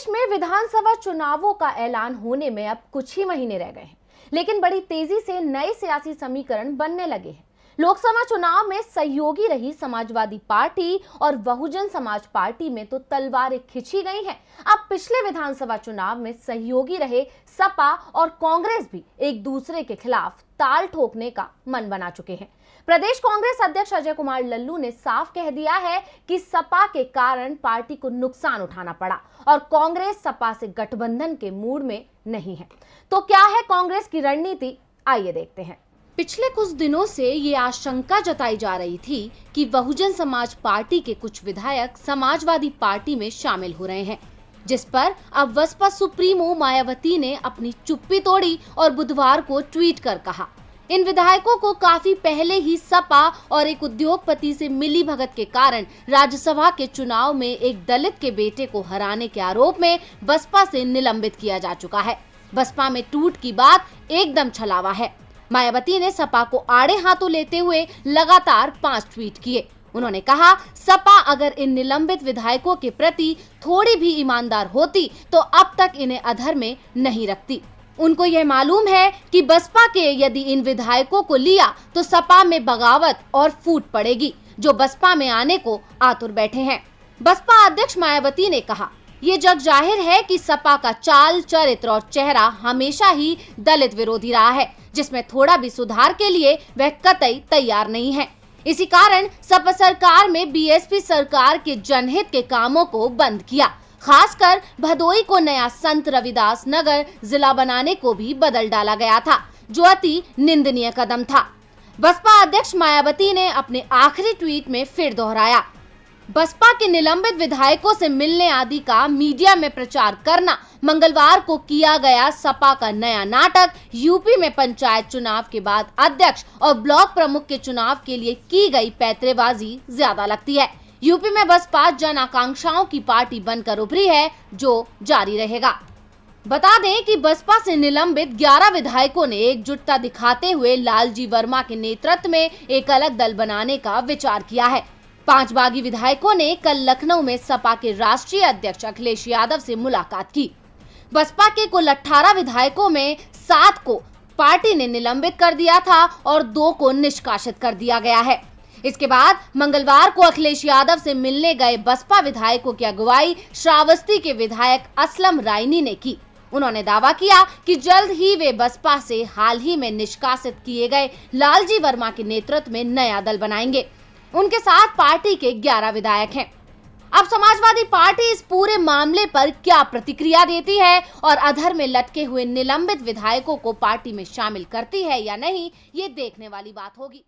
प्रदेश में विधानसभा चुनावों का ऐलान होने में अब कुछ ही महीने रह गए हैं, लेकिन बड़ी तेजी से नए सियासी समीकरण बनने लगे हैं। लोकसभा चुनाव में सहयोगी रही समाजवादी पार्टी और बहुजन समाज पार्टी में तो तलवारें खिंची गई हैं। अब पिछले विधानसभा चुनाव में सहयोगी रहे सपा और कांग्रेस भी एक दूसरे के खिलाफ ताल ठोकने का मन बना चुके हैं। प्रदेश कांग्रेस अध्यक्ष अजय कुमार लल्लू ने साफ कह दिया है कि सपा के कारण पार्टी को नुकसान उठाना पड़ा और कांग्रेस सपा से गठबंधन के मूड में नहीं है। तो क्या है कांग्रेस की रणनीति, आइए देखते हैं। पिछले कुछ दिनों से ये आशंका जताई जा रही थी कि बहुजन समाज पार्टी के कुछ विधायक समाजवादी पार्टी में शामिल हो रहे हैं, जिस पर अब बसपा सुप्रीमो मायावती ने अपनी चुप्पी तोड़ी और बुधवार को ट्वीट कर कहा, इन विधायकों को काफी पहले ही सपा और एक उद्योगपति से मिली भगत के कारण राज्यसभा के चुनाव में एक दलित के बेटे को हराने के आरोप में बसपा से निलंबित किया जा चुका है। बसपा में टूट की बात एकदम छलावा है। मायावती ने सपा को आड़े हाथों लेते हुए लगातार 5 ट्वीट किए। उन्होंने कहा, सपा अगर इन निलंबित विधायकों के प्रति थोड़ी भी ईमानदार होती तो अब तक इन्हें अधर में नहीं रखती। उनको यह मालूम है कि बसपा के यदि इन विधायकों को लिया तो सपा में बगावत और फूट पड़ेगी, जो बसपा में आने को आतुर बैठे हैं। बसपा अध्यक्ष मायावती ने कहा, ये जग जाहिर है कि सपा का चाल, चरित्र और चेहरा हमेशा ही दलित विरोधी रहा है, जिसमें थोड़ा भी सुधार के लिए वह कतई तैयार नहीं है। इसी कारण सपा सरकार में बीएसपी सरकार के जनहित के कामों को बंद किया। खासकर भदोई को नया संत रविदास नगर जिला बनाने को भी बदल डाला गया था, जो अति निंदनीय कदम था। बसपा अध्यक्ष मायावती ने अपने आखिरी ट्वीट में फिर दोहराया, बसपा के निलंबित विधायकों से मिलने आदि का मीडिया में प्रचार करना मंगलवार को किया गया सपा का नया नाटक यूपी में पंचायत चुनाव के बाद अध्यक्ष और ब्लॉक प्रमुख के चुनाव के लिए की गई पैंतरेबाजी ज्यादा लगती है। यूपी में बसपा जन आकांक्षाओं की पार्टी बनकर उभरी है, जो जारी रहेगा। बता दें कि बसपा से निलंबित 11 विधायकों ने एकजुटता दिखाते हुए लालजी वर्मा के नेतृत्व में एक अलग दल बनाने का विचार किया है। 5 बागी विधायकों ने कल लखनऊ में सपा के राष्ट्रीय अध्यक्ष अखिलेश यादव से मुलाकात की। बसपा के कुल 18 विधायकों में 7 को पार्टी ने निलंबित कर दिया था और 2 को निष्कासित कर दिया गया है। इसके बाद मंगलवार को अखिलेश यादव से मिलने गए बसपा विधायकों की अगुवाई श्रावस्ती के विधायक असलम रायनी ने की। उन्होंने दावा किया कि जल्द ही वे बसपा से हाल ही में निष्कासित किए गए लालजी वर्मा के नेतृत्व में नया दल बनाएंगे। उनके साथ पार्टी के 11 विधायक हैं। अब समाजवादी पार्टी इस पूरे मामले पर क्या प्रतिक्रिया देती है और अधर में लटके हुए निलंबित विधायकों को पार्टी में शामिल करती है या नहीं, ये देखने वाली बात होगी।